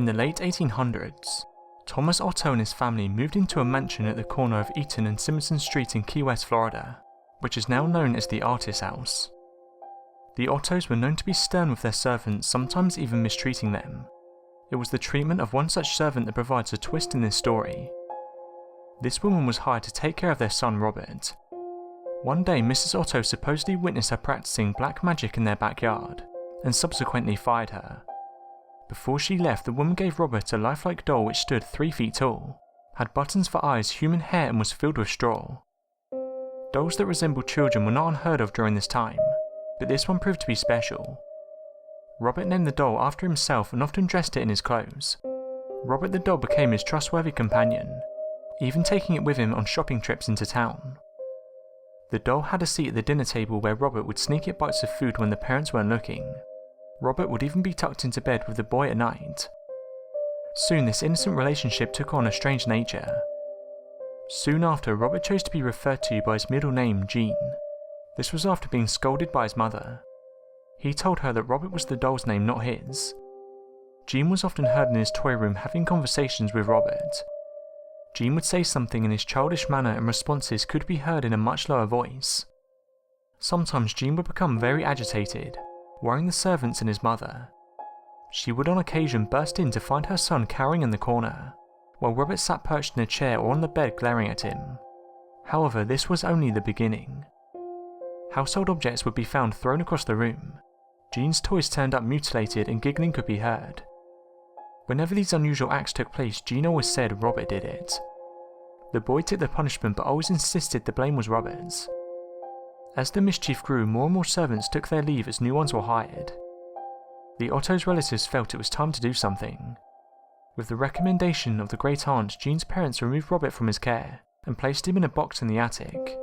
In the late 1800s, Thomas Otto and his family moved into a mansion at the corner of Eaton and Simonton Street in Key West, Florida, which is now known as the Artist's House. The Ottos were known to be stern with their servants, sometimes even mistreating them. It was the treatment of one such servant that provides a twist in this story. This woman was hired to take care of their son Robert. One day Mrs. Otto supposedly witnessed her practicing black magic in their backyard, and subsequently fired her. Before she left, the woman gave Robert a lifelike doll which stood 3 feet tall, had buttons for eyes, human hair, and was filled with straw. Dolls that resembled children were not unheard of during this time, but this one proved to be special. Robert named the doll after himself and often dressed it in his clothes. Robert the doll became his trustworthy companion, even taking it with him on shopping trips into town. The doll had a seat at the dinner table where Robert would sneak it bites of food when the parents weren't looking. Robert would even be tucked into bed with the boy at night. Soon this innocent relationship took on a strange nature. Soon after, Robert chose to be referred to by his middle name, Jean. This was after being scolded by his mother. He told her that Robert was the doll's name, not his. Jean was often heard in his toy room having conversations with Robert. Jean would say something in his childish manner and responses could be heard in a much lower voice. Sometimes Jean would become very agitated, worrying the servants and his mother. She would on occasion burst in to find her son cowering in the corner, while Robert sat perched in a chair or on the bed glaring at him. However, this was only the beginning. Household objects would be found thrown across the room. Jean's toys turned up mutilated and giggling could be heard. Whenever these unusual acts took place, Jean always said Robert did it. The boy took the punishment but always insisted the blame was Robert's. As the mischief grew, more and more servants took their leave as new ones were hired. The Ottos' relatives felt it was time to do something. With the recommendation of the great aunt, Jean's parents removed Robert from his care and placed him in a box in the attic.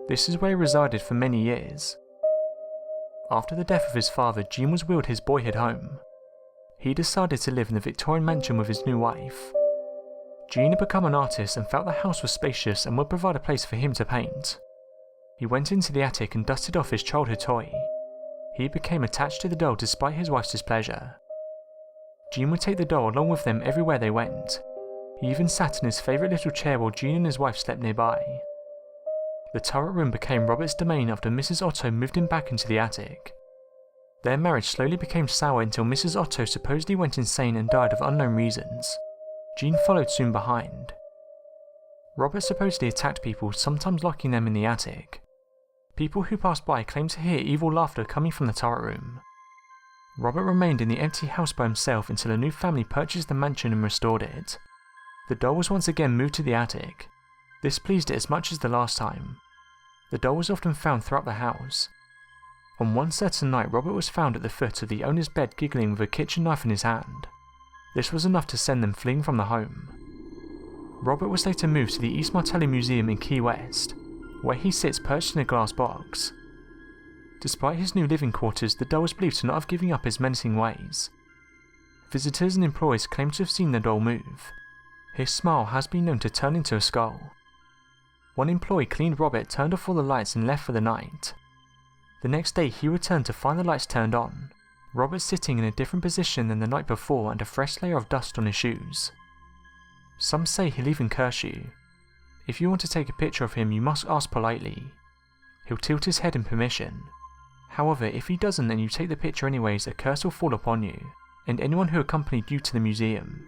This is where he resided for many years. After the death of his father, Jean was willed his boyhood home. He decided to live in the Victorian mansion with his new wife. Jean had become an artist and felt the house was spacious and would provide a place for him to paint. He went into the attic and dusted off his childhood toy. He became attached to the doll despite his wife's displeasure. Jean would take the doll along with them everywhere they went. He even sat in his favourite little chair while Jean and his wife slept nearby. The turret room became Robert's domain after Mrs. Otto moved him back into the attic. Their marriage slowly became sour until Mrs. Otto supposedly went insane and died of unknown reasons. Jean followed soon behind. Robert supposedly attacked people, sometimes locking them in the attic. People who passed by claimed to hear evil laughter coming from the turret room. Robert remained in the empty house by himself until a new family purchased the mansion and restored it. The doll was once again moved to the attic. This pleased it as much as the last time. The doll was often found throughout the house. On one certain night, Robert was found at the foot of the owner's bed giggling with a kitchen knife in his hand. This was enough to send them fleeing from the home. Robert was later moved to the East Martelli Museum in Key West, where he sits perched in a glass box. Despite his new living quarters, the doll was believed to not have given up his menacing ways. Visitors and employees claim to have seen the doll move. His smile has been known to turn into a skull. One employee cleaned Robert, turned off all the lights and left for the night. The next day he returned to find the lights turned on, Robert sitting in a different position than the night before and a fresh layer of dust on his shoes. Some say he'll even curse you. If you want to take a picture of him, you must ask politely. He'll tilt his head in permission. However, if he doesn't and you take the picture anyways, a curse will fall upon you, and anyone who accompanied you to the museum.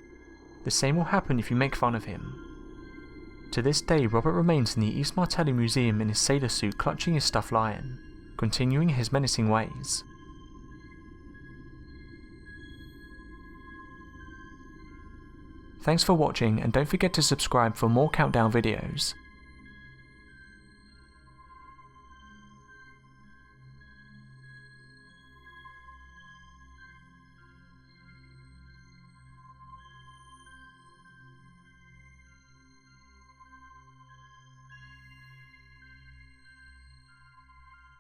The same will happen if you make fun of him. To this day, Robert remains in the East Martelli Museum in his sailor suit clutching his stuffed lion, continuing his menacing ways. Thanks for watching, and don't forget to subscribe for more countdown videos.